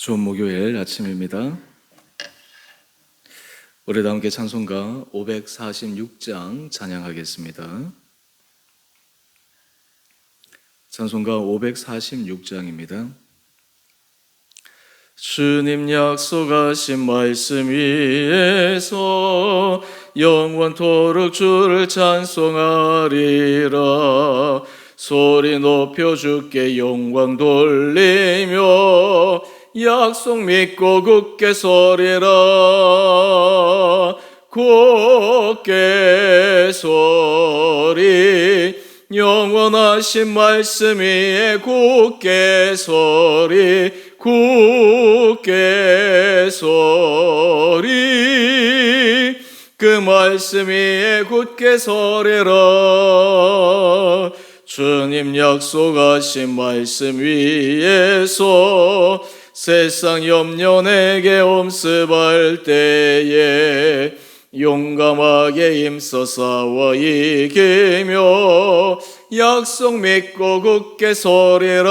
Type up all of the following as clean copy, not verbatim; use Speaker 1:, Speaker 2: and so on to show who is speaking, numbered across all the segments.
Speaker 1: 좋은 목요일 아침입니다. 우리도 함께 찬송가 546장 찬양하겠습니다. 찬송가 546장입니다. 주님 약속하신 말씀 위에서 영원토록 주를 찬송하리라. 소리 높여 주께 영광 돌리며 약속 믿고 굳게 서리라. 굳게 서리 영원하신 말씀 위에 굳게 서리 굳게 서리 그 말씀 위에 굳게 서리라. 주님 약속하신 말씀 위에서 세상 염려 내게 엄습할 때에 용감하게 힘써 싸워 이기며 약속 믿고 굳게 서리라.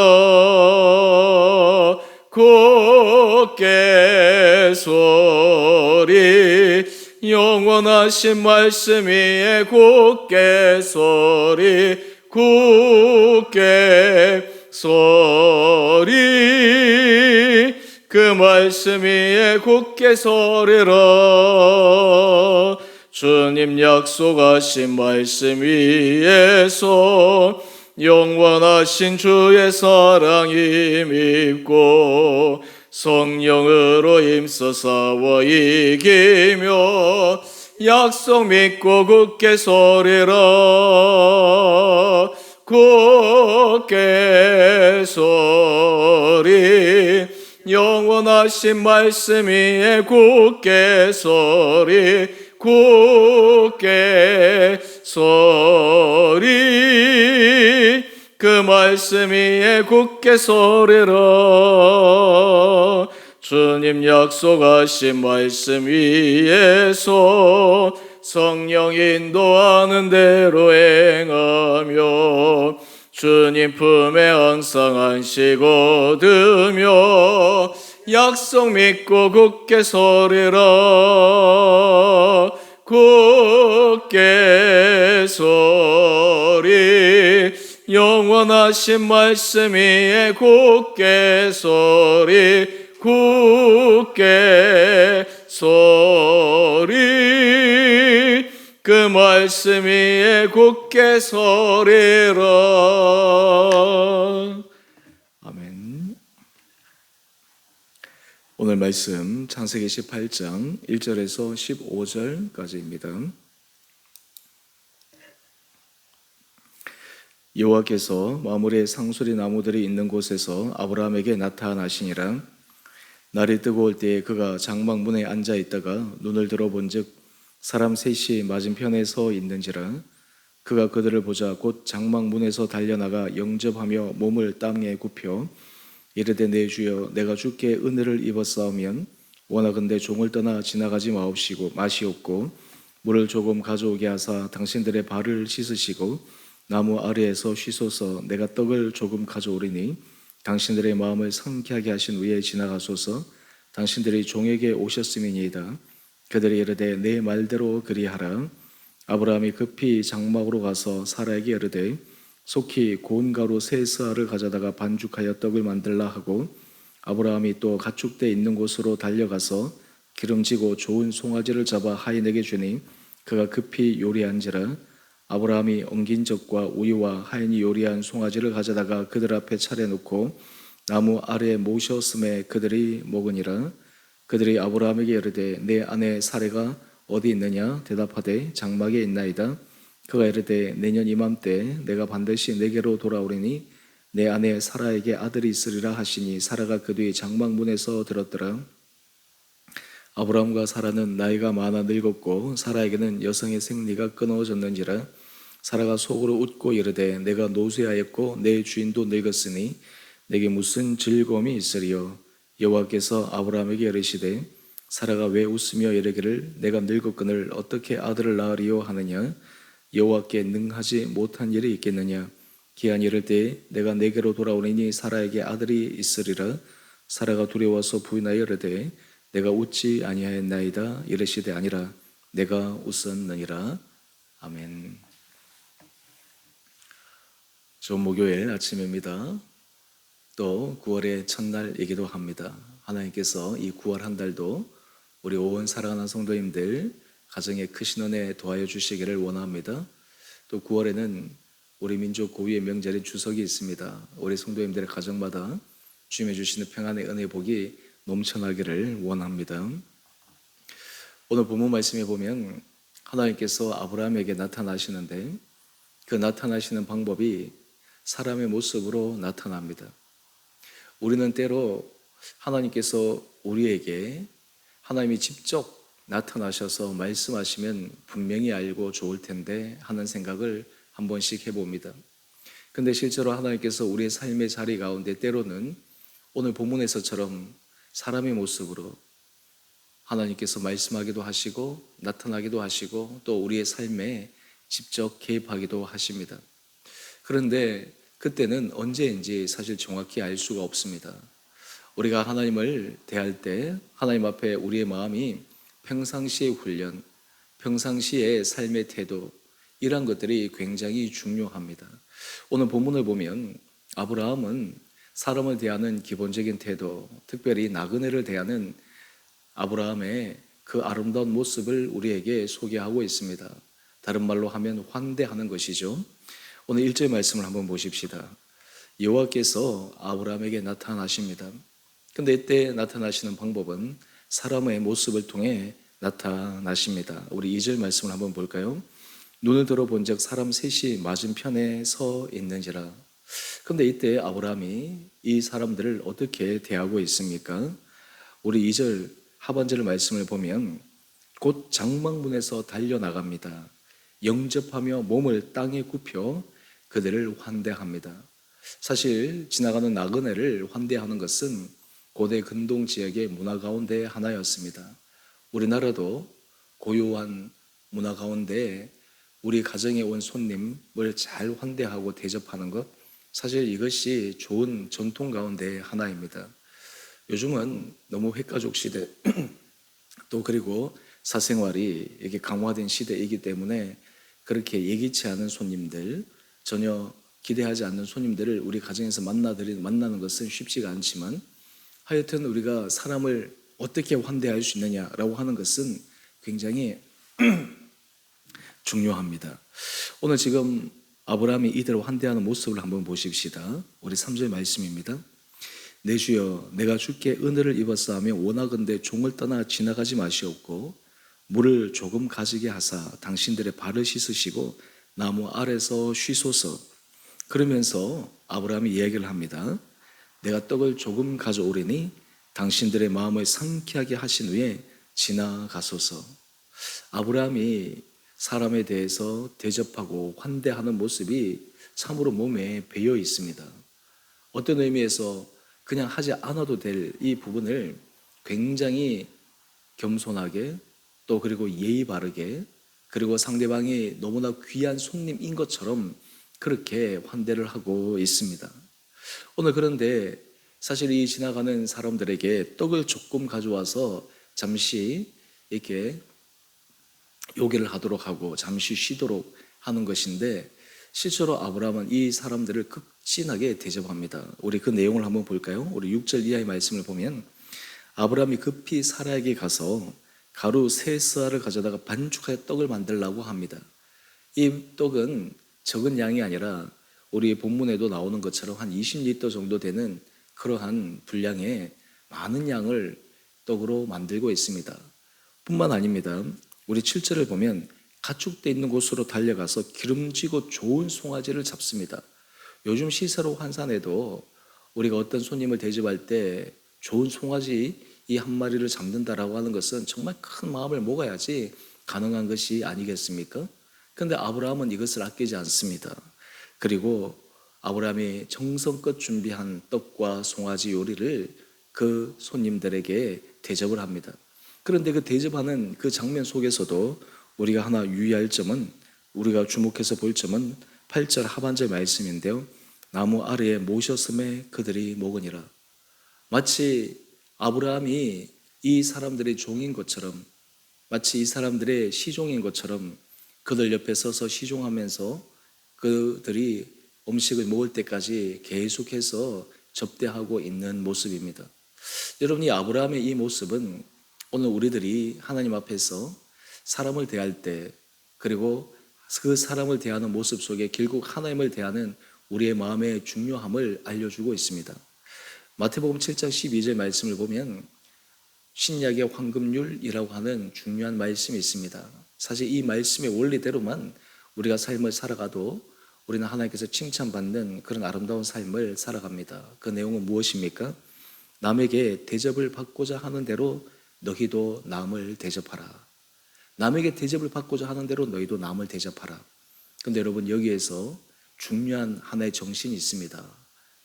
Speaker 1: 굳게 서리 영원하신 말씀 위에 굳게 서리 굳게 서리 그 말씀 위에 굳게 서리라. 주님 약속하신 말씀 위에서 영원하신 주의 사랑 힘입고 성령으로 힘써 싸워 이기며 약속 믿고 굳게 서리라. 굳게 서리 영원하신 말씀 위에 굳게 서리 굳게 서리 그 말씀 위에 굳게 서리라. 주님 약속하신 말씀 위에서 성령 인도하는 대로 행하며 주님 품에 항상 안식 얻으며 약속 믿고 굳게 서리라. 굳게 서리 영원하신 말씀 위에 굳게 서리 굳게 서리 그 말씀 위에 굳게 서리라. 아멘. 오늘 말씀 창세기 18장 1절에서 15절까지입니다. 여호와께서 마므레 상수리 나무들이 있는 곳에서 아브라함에게 나타나시니라. 날이 뜨거울 때에 그가 장막문에 앉아 있다가 눈을 들어본즉 사람 셋이 맞은편에 서 있는지라. 그가 그들을 보자 곧 장막문에서 달려나가 영접하며 몸을 땅에 굽혀 이르되 내 주여 내가 주께 은혜를 입었사오면 원하건대 종을 떠나 지나가지 마시옵고 물을 조금 가져오게 하사 당신들의 발을 씻으시고 나무 아래에서 쉬소서. 내가 떡을 조금 가져오리니 당신들의 마음을 상쾌하게 하신 후에 지나가소서. 당신들이 종에게 오셨음이니이다. 그들이 이르되 내 말대로 그리하라. 아브라함이 급히 장막으로 가서 사라에게 이르되 속히 고운 가루 세 스아를 가져다가 반죽하여 떡을 만들라 하고 아브라함이 또 가축대 있는 곳으로 달려가서 기름지고 좋은 송아지를 잡아 하인에게 주니 그가 급히 요리한지라. 아브라함이 엉긴 젖과 우유와 하인이 요리한 송아지를 가져다가 그들 앞에 차려놓고 나무 아래에 모셨음에 그들이 먹으니라. 그들이 아브라함에게 이르되 내 아내 사레가 어디 있느냐 대답하되 장막에 있나이다. 그가 이르되 내년 이맘때 내가 반드시 내게로 돌아오리니 내 아내 사라에게 아들이 있으리라 하시니 사라가 그 뒤에 장막문에서 들었더라. 아브라함과 사라는 나이가 많아 늙었고 사라에게는 여성의 생리가 끊어졌는지라. 사라가 속으로 웃고 이르되 내가 노쇠하였고 내 주인도 늙었으니 내게 무슨 즐거움이 있으리요. 여호와께서 아브라함에게 이르시되 사라가 왜 웃으며 이르기를 내가 늙었거늘 어떻게 아들을 낳으리요 하느냐. 여호와께 능하지 못한 일이 있겠느냐. 기한이 이를 때에 내가 내게로 돌아오리니 사라에게 아들이 있으리라. 사라가 두려워서 부인하여 이르되 내가 웃지 아니하였나이다 이르시되 아니라 내가 웃었느니라. 아멘. 좋은 목요일 아침입니다. 또 9월의 첫날이기도 합니다. 하나님께서 이 9월 한 달도 우리 온 사랑하는 성도님들 가정에 크신 은혜 도와여 주시기를 원합니다. 또 9월에는 우리 민족 고유의 명절인 추석이 있습니다. 우리 성도님들의 가정마다 주님의 주시는 평안의 은혜 복이 넘쳐나기를 원합니다. 오늘 본문 말씀에 보면 하나님께서 아브라함에게 나타나시는데 그 나타나시는 방법이 사람의 모습으로 나타납니다. 우리는 때로 하나님께서 우리에게 하나님이 직접 나타나셔서 말씀하시면 분명히 알고 좋을 텐데 하는 생각을 한 번씩 해봅니다. 근데 실제로 하나님께서 우리의 삶의 자리 가운데 때로는 오늘 본문에서처럼 사람의 모습으로 하나님께서 말씀하기도 하시고 나타나기도 하시고 또 우리의 삶에 직접 개입하기도 하십니다. 그런데 그때는 언제인지 사실 정확히 알 수가 없습니다. 우리가 하나님을 대할 때 하나님 앞에 우리의 마음이 평상시의 훈련, 평상시의 삶의 태도 이런 것들이 굉장히 중요합니다. 오늘 본문을 보면 아브라함은 사람을 대하는 기본적인 태도, 특별히 나그네를 대하는 아브라함의 그 아름다운 모습을 우리에게 소개하고 있습니다. 다른 말로 하면 환대하는 것이죠. 오늘 1절 말씀을 한번 보십시다. 여호와께서 아브라함에게 나타나십니다. 근데 이때 나타나시는 방법은 사람의 모습을 통해 나타나십니다. 우리 2절 말씀을 한번 볼까요? 눈을 들어본 적 사람 셋이 맞은편에 서 있는지라. 근데 이때 아브라함이 이 사람들을 어떻게 대하고 있습니까? 우리 2절 하반절 말씀을 보면 곧 장막문에서 달려나갑니다. 영접하며 몸을 땅에 굽혀 그들을 환대합니다. 사실 지나가는 나그네를 환대하는 것은 고대 근동 지역의 문화 가운데 하나였습니다. 우리나라도 고유한 문화 가운데 우리 가정에 온 손님을 잘 환대하고 대접하는 것, 사실 이것이 좋은 전통 가운데 하나입니다. 요즘은 너무 핵가족 시대 또 그리고 사생활이 이게 강화된 시대이기 때문에 그렇게 예기치 않은 손님들, 전혀 기대하지 않는 손님들을 우리 가정에서 만나는 것은 쉽지가 않지만 하여튼 우리가 사람을 어떻게 환대할 수 있느냐라고 하는 것은 굉장히 중요합니다. 오늘 지금 아브라함이 이들을 환대하는 모습을 한번 보십시다. 우리 3절 말씀입니다. 내 주여 내가 주께 은혜를 입었사하며 원하건대 종을 떠나 지나가지 마시옵고 물을 조금 가지게 하사 당신들의 발을 씻으시고 나무 아래서 쉬소서. 그러면서 아브라함이 이야기를 합니다. 내가 떡을 조금 가져오리니 당신들의 마음을 상쾌하게 하신 후에 지나가소서. 아브라함이 사람에 대해서 대접하고 환대하는 모습이 참으로 몸에 배어 있습니다. 어떤 의미에서 그냥 하지 않아도 될 이 부분을 굉장히 겸손하게 또 그리고 예의 바르게 그리고 상대방이 너무나 귀한 손님인 것처럼 그렇게 환대를 하고 있습니다. 오늘 그런데 사실 이 지나가는 사람들에게 떡을 조금 가져와서 잠시 이렇게 요기를 하도록 하고 잠시 쉬도록 하는 것인데 실제로 아브라함은 이 사람들을 극진하게 대접합니다. 우리 그 내용을 한번 볼까요? 우리 6절 이하의 말씀을 보면 아브라함이 급히 사라에게 가서 가루 세 스아를 가져다가 반죽하여 떡을 만들라고 합니다. 이 떡은 적은 양이 아니라 우리 본문에도 나오는 것처럼 한 20리터 정도 되는 그러한 분량의 많은 양을 떡으로 만들고 있습니다. 뿐만 아닙니다. 우리 7절을 보면 가축대 있는 곳으로 달려가서 기름지고 좋은 송아지를 잡습니다. 요즘 시세로 환산해도 우리가 어떤 손님을 대접할 때 좋은 송아지 이 한 마리를 잡는다라고 하는 것은 정말 큰 마음을 먹어야지 가능한 것이 아니겠습니까? 그런데 아브라함은 이것을 아끼지 않습니다. 그리고 아브라함이 정성껏 준비한 떡과 송아지 요리를 그 손님들에게 대접을 합니다. 그런데 그 대접하는 그 장면 속에서도 우리가 하나 유의할 점은, 우리가 주목해서 볼 점은 8절 하반절 말씀인데요. 나무 아래에 모셨음에 그들이 먹으니라. 마치 아브라함이 이 사람들의 종인 것처럼, 마치 이 사람들의 시종인 것처럼 그들 옆에 서서 시종하면서 그들이 음식을 먹을 때까지 계속해서 접대하고 있는 모습입니다. 여러분, 이 아브라함의 이 모습은 오늘 우리들이 하나님 앞에서 사람을 대할 때, 그리고 그 사람을 대하는 모습 속에 결국 하나님을 대하는 우리의 마음의 중요함을 알려주고 있습니다. 마태복음 7장 12절 말씀을 보면 신약의 황금률이라고 하는 중요한 말씀이 있습니다. 사실 이 말씀의 원리대로만 우리가 삶을 살아가도 우리는 하나님께서 칭찬받는 그런 아름다운 삶을 살아갑니다. 그 내용은 무엇입니까? 남에게 대접을 받고자 하는 대로 너희도 남을 대접하라. 남에게 대접을 받고자 하는 대로 너희도 남을 대접하라. 그런데 여러분, 여기에서 중요한 하나의 정신이 있습니다.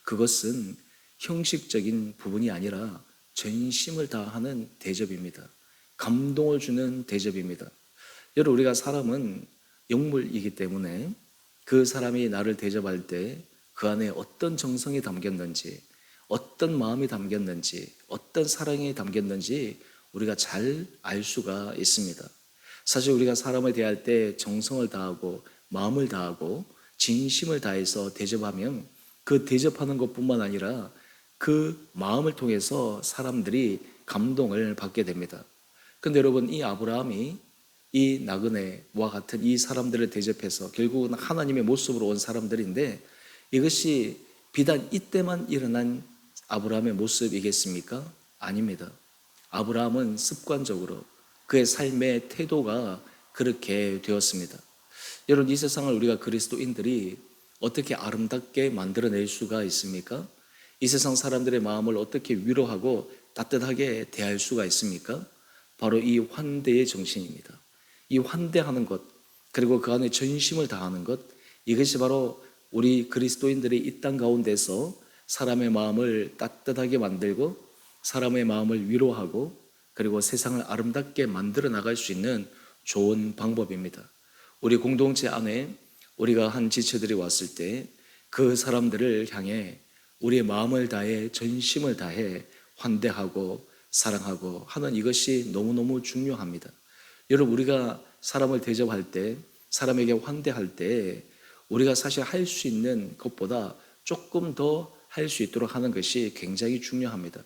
Speaker 1: 그것은 형식적인 부분이 아니라 전심을 다하는 대접입니다. 감동을 주는 대접입니다. 여러분, 우리가 사람은 영물이기 때문에 그 사람이 나를 대접할 때 그 안에 어떤 정성이 담겼는지, 어떤 마음이 담겼는지, 어떤 사랑이 담겼는지 우리가 잘 알 수가 있습니다. 사실 우리가 사람을 대할 때 정성을 다하고 마음을 다하고 진심을 다해서 대접하면 그 대접하는 것뿐만 아니라 그 마음을 통해서 사람들이 감동을 받게 됩니다. 그런데 여러분, 이 아브라함이 이 나그네와 같은 이 사람들을 대접해서 결국은 하나님의 모습으로 온 사람들인데, 이것이 비단 이때만 일어난 아브라함의 모습이겠습니까? 아닙니다. 아브라함은 습관적으로 그의 삶의 태도가 그렇게 되었습니다. 여러분, 이 세상을 우리가 그리스도인들이 어떻게 아름답게 만들어낼 수가 있습니까? 이 세상 사람들의 마음을 어떻게 위로하고 따뜻하게 대할 수가 있습니까? 바로 이 환대의 정신입니다. 이 환대하는 것, 그리고 그 안에 전심을 다하는 것, 이것이 바로 우리 그리스도인들이 이 땅 가운데서 사람의 마음을 따뜻하게 만들고 사람의 마음을 위로하고 그리고 세상을 아름답게 만들어 나갈 수 있는 좋은 방법입니다. 우리 공동체 안에 우리가 한 지체들이 왔을 때 그 사람들을 향해 우리의 마음을 다해 전심을 다해 환대하고 사랑하고 하는 이것이 너무너무 중요합니다. 여러분, 우리가 사람을 대접할 때, 사람에게 환대할 때 우리가 사실 할 수 있는 것보다 조금 더 할 수 있도록 하는 것이 굉장히 중요합니다.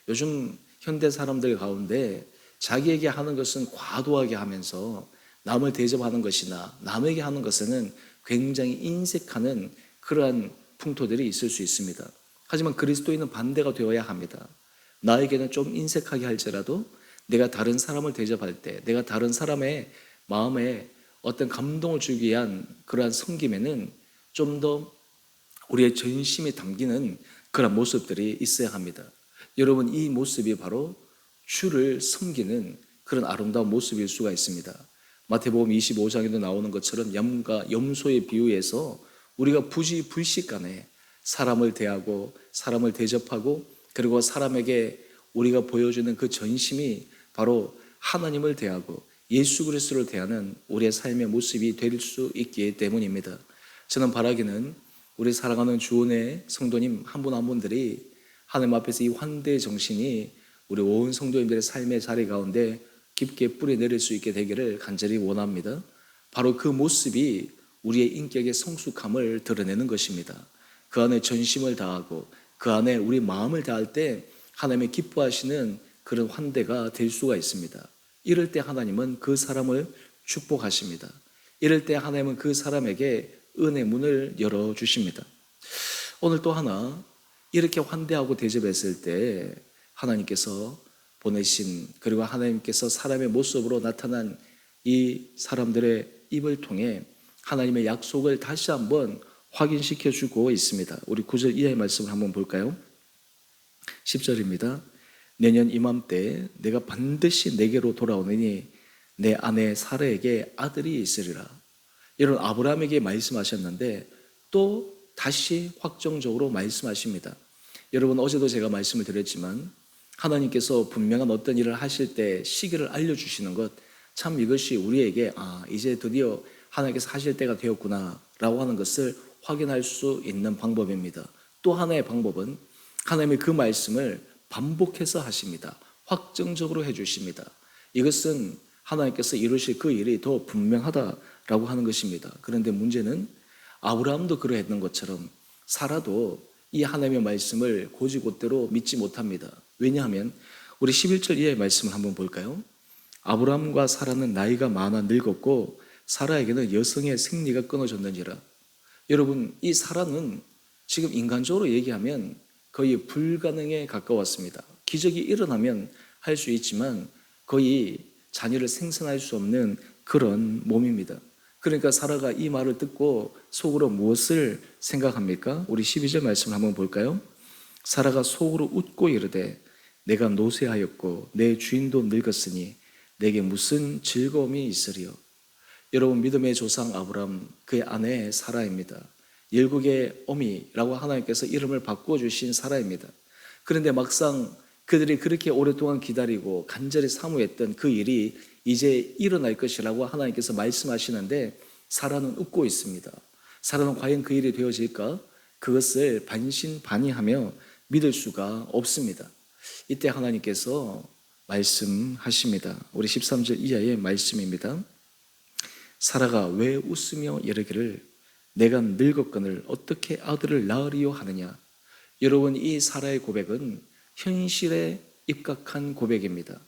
Speaker 1: 요즘 현대 사람들 가운데 자기에게 하는 것은 과도하게 하면서 남을 대접하는 것이나 남에게 하는 것에는 굉장히 인색하는 그러한 풍토들이 있을 수 있습니다. 하지만 그리스도인은 반대가 되어야 합니다. 나에게는 좀 인색하게 할지라도 내가 다른 사람을 대접할 때, 내가 다른 사람의 마음에 어떤 감동을 주기 위한 그러한 섬김에는 좀 더 우리의 전심이 담기는 그런 모습들이 있어야 합니다. 여러분, 이 모습이 바로 주를 섬기는 그런 아름다운 모습일 수가 있습니다. 마태복음 25장에도 나오는 것처럼 염과 염소의 비유에서 우리가 부지불식간에 사람을 대하고 사람을 대접하고 그리고 사람에게 우리가 보여주는 그 전심이 바로 하나님을 대하고 예수 그리스도를 대하는 우리의 삶의 모습이 될 수 있기 때문입니다. 저는 바라기는 우리 사랑하는 주원의 성도님 한 분 한 분들이 하나님 앞에서 이 환대의 정신이 우리 온 성도님들의 삶의 자리 가운데 깊게 뿌리내릴 수 있게 되기를 간절히 원합니다. 바로 그 모습이 우리의 인격의 성숙함을 드러내는 것입니다. 그 안에 전심을 다하고 그 안에 우리 마음을 다할 때 하나님의 기뻐하시는 그런 환대가 될 수가 있습니다. 이럴 때 하나님은 그 사람을 축복하십니다. 이럴 때 하나님은 그 사람에게 은혜 문을 열어주십니다. 오늘 또 하나, 이렇게 환대하고 대접했을 때 하나님께서 보내신, 그리고 하나님께서 사람의 모습으로 나타난 이 사람들의 입을 통해 하나님의 약속을 다시 한번 확인시켜 주고 있습니다. 우리 9절 이하의 말씀을 한번 볼까요? 10절입니다. 내년 이맘때 내가 반드시 내게로 돌아오느니 내 아내 사라에게 아들이 있으리라. 이런 아브라함에게 말씀하셨는데 또 다시 확정적으로 말씀하십니다. 여러분, 어제도 제가 말씀을 드렸지만 하나님께서 분명한 어떤 일을 하실 때 시기를 알려주시는 것, 참 이것이 우리에게 이제 드디어 하나님께서 하실 때가 되었구나 라고 하는 것을 확인할 수 있는 방법입니다. 또 하나의 방법은 하나님의 그 말씀을 반복해서 하십니다. 확정적으로 해주십니다. 이것은 하나님께서 이루실 그 일이 더 분명하다라고 하는 것입니다. 그런데 문제는 아브라함도 그러했던 것처럼 사라도 이 하나님의 말씀을 곧이곧대로 믿지 못합니다. 왜냐하면 우리 11절 이하의 말씀을 한번 볼까요? 아브라함과 사라는 나이가 많아 늙었고 사라에게는 여성의 생리가 끊어졌느니라. 여러분, 이 사라는 지금 인간적으로 얘기하면 거의 불가능에 가까웠습니다. 기적이 일어나면 할 수 있지만 거의 자녀를 생산할 수 없는 그런 몸입니다. 그러니까 사라가 이 말을 듣고 속으로 무엇을 생각합니까? 우리 12절 말씀을 한번 볼까요? 사라가 속으로 웃고 이르되 내가 노쇠하였고 내 주인도 늙었으니 내게 무슨 즐거움이 있으리요. 여러분, 믿음의 조상 아브람, 그의 아내 사라입니다. 열국의 어미라고 하나님께서 이름을 바꿔주신 사라입니다. 그런데 막상 그들이 그렇게 오랫동안 기다리고 간절히 사모했던 그 일이 이제 일어날 것이라고 하나님께서 말씀하시는데 사라는 웃고 있습니다. 사라는 과연 그 일이 되어질까? 그것을 반신반의하며 믿을 수가 없습니다. 이때 하나님께서 말씀하십니다. 우리 13절 이하의 말씀입니다. 사라가 왜 웃으며 이르기를 내가 늙었거늘 어떻게 아들을 낳으리요 하느냐. 여러분, 이 사라의 고백은 현실에 입각한 고백입니다.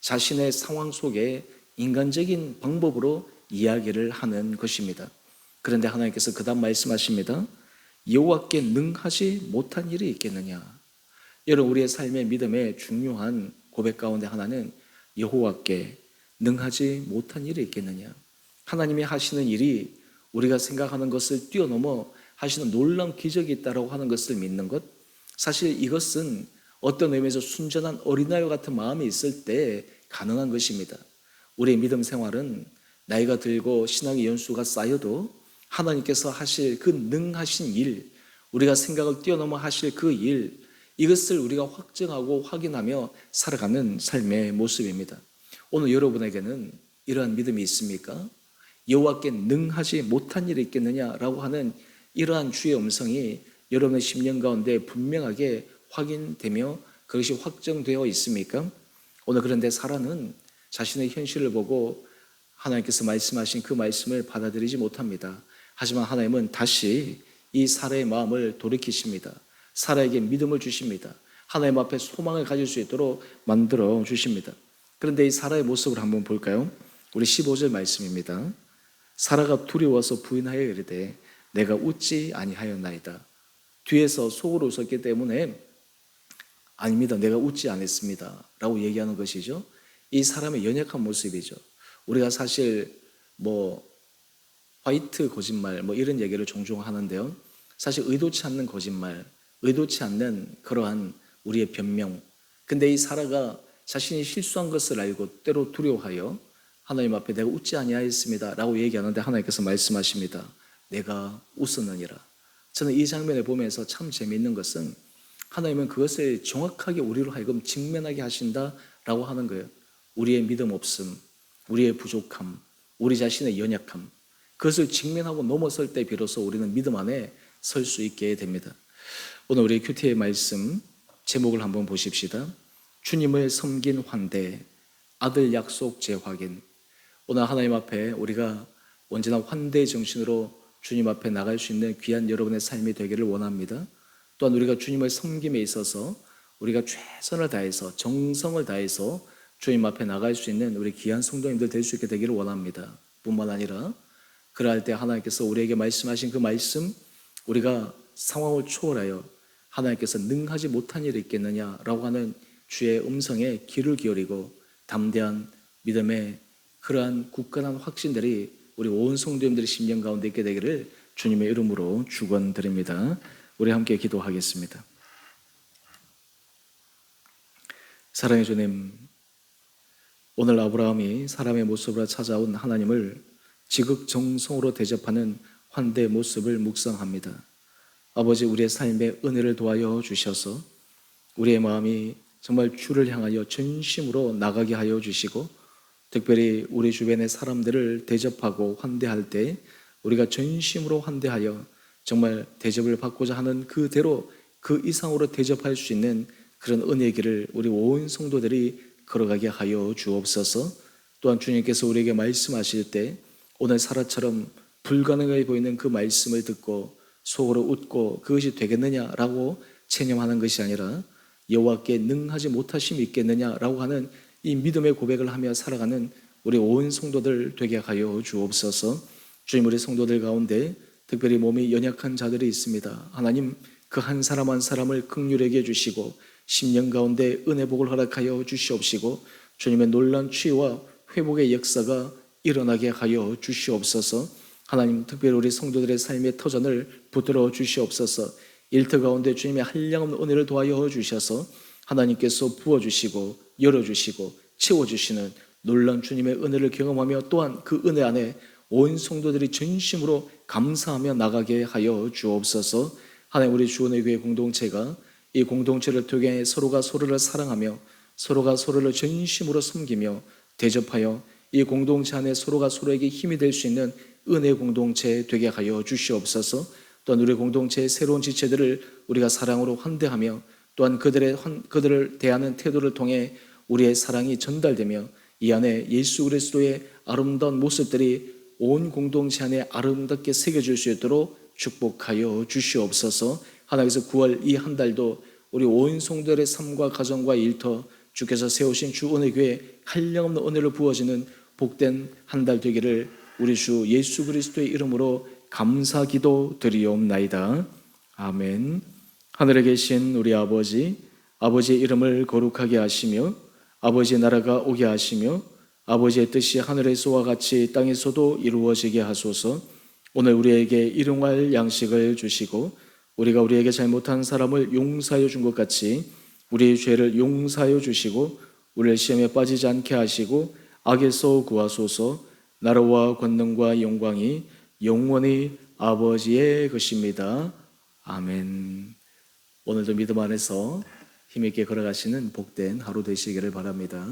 Speaker 1: 자신의 상황 속에 인간적인 방법으로 이야기를 하는 것입니다. 그런데 하나님께서 그 다음 말씀하십니다. 여호와께 능하지 못한 일이 있겠느냐. 여러분, 우리의 삶의 믿음의 중요한 고백 가운데 하나는 여호와께 능하지 못한 일이 있겠느냐. 하나님이 하시는 일이 우리가 생각하는 것을 뛰어넘어 하시는 놀라운 기적이 있다고 하는 것을 믿는 것, 사실 이것은 어떤 의미에서 순전한 어린아이와 같은 마음이 있을 때 가능한 것입니다. 우리의 믿음 생활은 나이가 들고 신앙의 연수가 쌓여도 하나님께서 하실 그 능하신 일, 우리가 생각을 뛰어넘어 하실 그 일, 이것을 우리가 확증하고 확인하며 살아가는 삶의 모습입니다. 오늘 여러분에게는 이러한 믿음이 있습니까? 여호와께 능하지 못한 일이 있겠느냐라고 하는 이러한 주의 음성이 여러분의 심령 가운데 분명하게 확인되며 그것이 확정되어 있습니까? 오늘 그런데 사라는 자신의 현실을 보고 하나님께서 말씀하신 그 말씀을 받아들이지 못합니다. 하지만 하나님은 다시 이 사라의 마음을 돌이키십니다. 사라에게 믿음을 주십니다. 하나님 앞에 소망을 가질 수 있도록 만들어 주십니다. 그런데 이 사라의 모습을 한번 볼까요? 우리 15절 말씀입니다. 사라가 두려워서 부인하여 이르되 내가 웃지 아니하였나이다. 뒤에서 속으로 웃었기 때문에 아닙니다, 내가 웃지 않았습니다 라고 얘기하는 것이죠. 이 사람의 연약한 모습이죠. 우리가 사실 화이트 거짓말 이런 얘기를 종종 하는데요, 사실 의도치 않는 거짓말, 의도치 않는 그러한 우리의 변명. 근데 이 사라가 자신이 실수한 것을 알고 때로 두려워하여 하나님 앞에 내가 웃지 아니하였습니다 라고 얘기하는데 하나님께서 말씀하십니다. 내가 웃었느니라. 저는 이 장면을 보면서 참 재미있는 것은 하나님은 그것을 정확하게 우리로 하여금 직면하게 하신다라고 하는 거예요. 우리의 믿음 없음, 우리의 부족함, 우리 자신의 연약함, 그것을 직면하고 넘어설 때 비로소 우리는 믿음 안에 설 수 있게 됩니다. 오늘 우리 큐티의 말씀 제목을 한번 보십시다. 주님을 섬긴 환대, 아들 약속 재확인. 오늘 하나님 앞에 우리가 언제나 환대 정신으로 주님 앞에 나갈 수 있는 귀한 여러분의 삶이 되기를 원합니다. 또한 우리가 주님을 섬김에 있어서 우리가 최선을 다해서 정성을 다해서 주님 앞에 나갈 수 있는 우리 귀한 성도님들 될 수 있게 되기를 원합니다. 뿐만 아니라 그럴 때 하나님께서 우리에게 말씀하신 그 말씀, 우리가 상황을 초월하여 하나님께서 능하지 못한 일이 있겠느냐라고 하는 주의 음성에 귀를 기울이고 담대한 믿음의 그러한 굳건한 확신들이 우리 온 성도님들의 심령 가운데 있게 되기를 주님의 이름으로 축원드립니다. 우리 함께 기도하겠습니다. 사랑의 주님, 오늘 아브라함이 사람의 모습으로 찾아온 하나님을 지극정성으로 대접하는 환대의 모습을 묵상합니다. 아버지, 우리의 삶에 은혜를 도하여 주셔서 우리의 마음이 정말 주를 향하여 전심으로 나가게 하여 주시고, 특별히 우리 주변의 사람들을 대접하고 환대할 때 우리가 전심으로 환대하여 정말 대접을 받고자 하는 그대로 그 이상으로 대접할 수 있는 그런 은혜의 길을 우리 온 성도들이 걸어가게 하여 주옵소서. 또한 주님께서 우리에게 말씀하실 때 오늘 사라처럼 불가능해 보이는 그 말씀을 듣고 속으로 웃고 그것이 되겠느냐라고 체념하는 것이 아니라 여호와께 능하지 못하심이 있겠느냐라고 하는 이 믿음의 고백을 하며 살아가는 우리 온 성도들 되게 하여 주옵소서. 주님, 우리 성도들 가운데 특별히 몸이 연약한 자들이 있습니다. 하나님, 그 한 사람 한 사람을 긍휼하게 해주시고 심령 가운데 은혜복을 허락하여 주시옵시고 주님의 놀라운 치유와 회복의 역사가 일어나게 하여 주시옵소서. 하나님, 특별히 우리 성도들의 삶의 터전을 붙들어 주시옵소서. 일터 가운데 주님의 한량없는 은혜를 도하여 주셔서 하나님께서 부어주시고 열어주시고 채워주시는 놀라운 주님의 은혜를 경험하며 또한 그 은혜 안에 온 성도들이 전심으로 감사하며 나가게 하여 주옵소서. 하나님, 우리 주원의 교회 공동체가 이 공동체를 통해 서로가 서로를 사랑하며 서로가 서로를 전심으로 섬기며 대접하여 이 공동체 안에 서로가 서로에게 힘이 될 수 있는 은혜 공동체 되게 하여 주시옵소서. 또한 우리 공동체의 새로운 지체들을 우리가 사랑으로 환대하며 또한 그들을 대하는 태도를 통해 우리의 사랑이 전달되며 이 안에 예수 그리스도의 아름다운 모습들이 온 공동체 안에 아름답게 새겨질 수 있도록 축복하여 주시옵소서. 하나님께서 9월 이 한 달도 우리 온 성도들의 삶과 가정과 일터 주께서 세우신 주 은혜교회 한량없는 은혜를 부어지는 복된 한 달 되기를 우리 주 예수 그리스도의 이름으로 감사 기도 드리옵나이다. 아멘. 하늘에 계신 우리 아버지, 아버지의 이름을 거룩하게 하시며 아버지의 나라가 오게 하시며 아버지의 뜻이 하늘에서와 같이 땅에서도 이루어지게 하소서. 오늘 우리에게 일용할 양식을 주시고 우리가 우리에게 잘못한 사람을 용서하여 준 것 같이 우리의 죄를 용서하여 주시고 우리를 시험에 빠지지 않게 하시고 악에서 구하소서. 나라와 권능과 영광이 영원히 아버지의 것입니다. 아멘. 오늘도 믿음 안에서 힘있게 걸어가시는 복된 하루 되시기를 바랍니다.